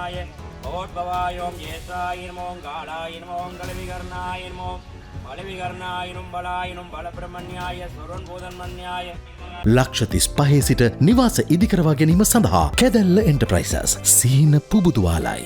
பிரம்மண்யாய பவோத்பவாயோம் ஜேசாயினமோம் காலாயினமோம் கலவிகர்ணாயினமோம் பலவிகர்ணாயினும் பலாயினும் பலபிரமண்யாய සොරොන්බෝධන්මන්යාය ලක්ෂ 35 සිට නිවාස ඉදිකරවා ගැනීම සඳහා කැදැල්ල එන්ටර්ප්‍රයිසස් සීන පුබුදුවාලයි.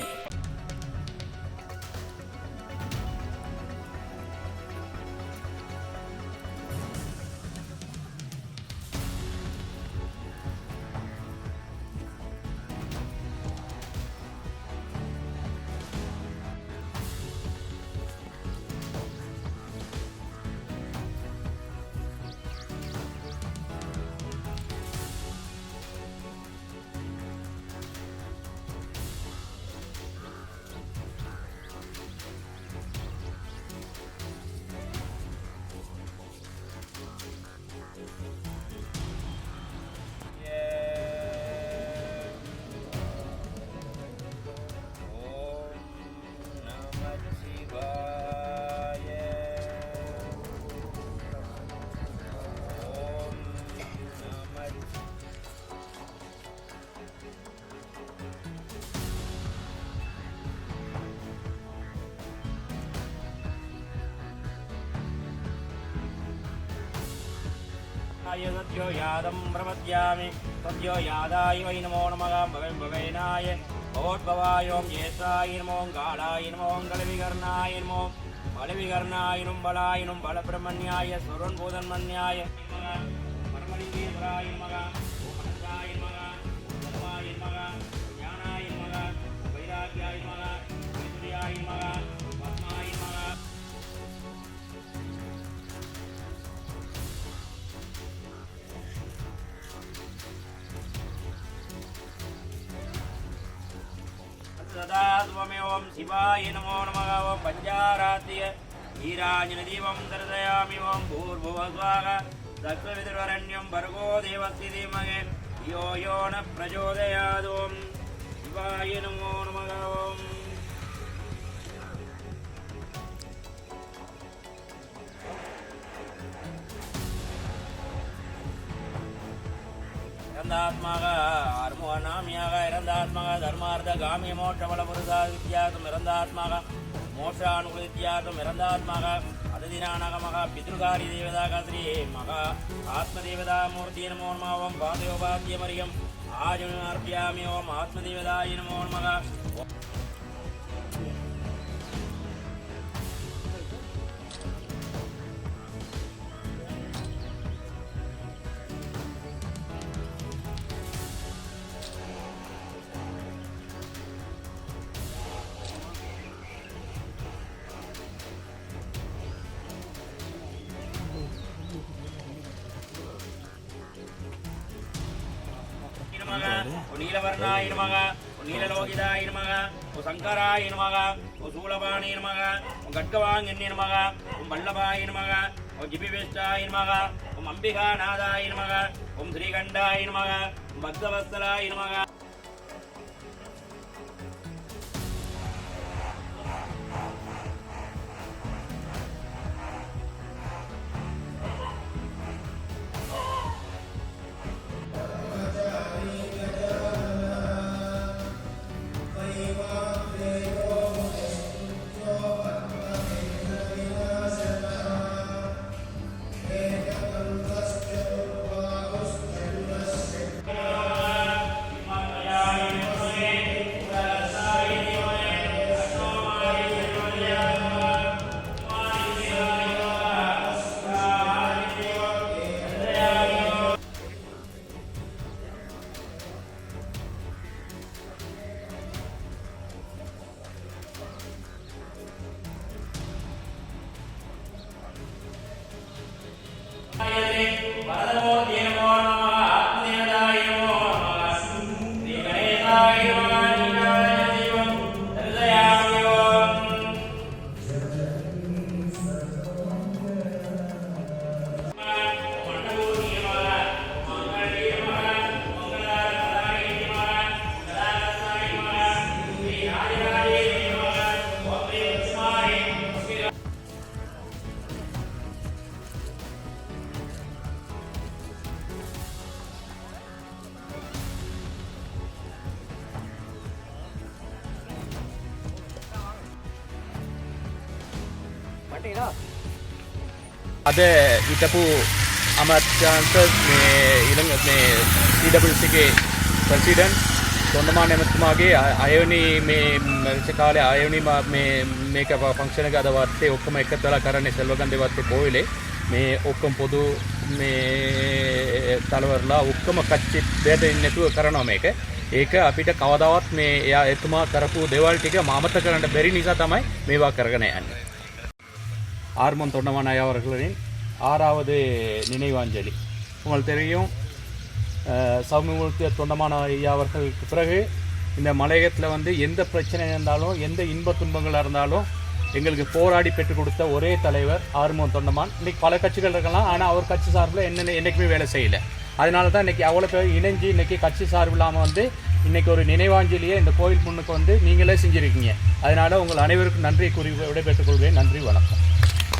सत्यो यादं प्रपद्यामि सत्यो यादाय वै नमो नमः भवेनाय भवोद्भवायों ज्येष्ठाय नमो गाढाय नमो गलविकर्णाय नमो बलविकर्णायनुं बलायनुं बलब्रह्मण्याय स्वरोन्बोधन्मन्याय परमलिङ्गेश्वराय नमः ओमनन्दाय नमः धर्माय नमः ज्ञानाय नमः वैराग्याय नमः विद्याय नमः पद्माय नमः सदा त्वमेवं शिवाय नमो नमः ओं पञ्चारात्य हीराञ्जनदीपं दर्शयामि ओं भूर्भुवस्वाः तत्सवितुर्वरेण्यं भर्गो देवस्य धीमहि यो यो न प्रचोदयात् ओं शिवाय नमो नमः ओं இறந்தாத்மாக அர்மோநாமியாக இறந்தாத்மாக தர்மார்த்த காமிய மோட்சபல புருஷா வித்யாசம் இறந்தாத்மாக மோட்சானுகுல வித்யாசம் இறந்தாத்மாக அதிதினானகமக பித்ருகாரி தேவதாக ஸ்ரீ மகா ஆத்மதேவதா மூர்த்தி நமோ நம ஓம் பாதயோபாத்தியமரியம் ஆஜனர்பியாமி ஓம் ஆத்மதேவதாய நமோ நம நீலவர்ணாய நமக நீலலோகிதாய நமக சங்கராய நமக சூலபாணி நமக கட்கவாங்கன்ய நமக வல்லபாய நமக ஜிபிவேஷ்டாய நமக அம்பிகாநாதாய நமக ஸ்ரீகண்டாய நமக பக்தவத்சலாய நமக අද හිටපු අමාත්‍යාංශ ඊළඟ CWCගේ ප්‍රෙසිඩන්ට් තොණ්ඩමාන එමතුමාගේ අයවැනි මැරිච්ච කාලේ අයවැනි මේක ෆන්ක්ෂන් එක අද වත්තේ ඔක්කොම එකතු වෙලා කරන්නේ සෙල්වගන්දේ වත්තේ පොයිලේ මේ ඔක්කොම පොදු මේ තලවරලා ඔක්කොම කච්චි දෙන්න නැතුව කරනවා මේක. ඒක අපිට කවදාවත් මේ එයා එතුමා කරපු දේවල් ටික අමතක කරන්න බැරි නිසා තමයි මේවා කරගෙන යන්නේ. ஆர்மன் தொண்டமான் ஐயா அவர்களின் 6வது நினைவாஞ்சலி. உங்கள் தெரியும் சௌமியமூர்த்தி தொண்டமான் ஐயா அவர்களுக்கு பிறகு இந்த மலையகத்தில் வந்து எந்த பிரச்சனை இருந்தாலும் எந்த இன்ப துன்பங்களாக இருந்தாலும் எங்களுக்கு போராடி பெற்றுக் கொடுத்த ஒரே தலைவர் ஆர்மன் தொண்டமான். இன்றைக்கி பல கட்சிகள் இருக்கலாம், ஆனால் அவர் கட்சி சார்பில் என்றைக்குமே வேலை செய்யலை. அதனால தான் இன்றைக்கி அவ்வளோ பேர் இணைஞ்சு இன்றைக்கி கட்சி சார்பு இல்லாமல் வந்து இன்றைக்கி ஒரு நினைவாஞ்சலியை இந்த கோயில் முன்னுக்கு வந்து நீங்களே செஞ்சுருக்கீங்க. அதனால் உங்கள் அனைவருக்கும் நன்றி கூறி விடைபெற்றுக் கொள்வேன். நன்றி, வணக்கம்.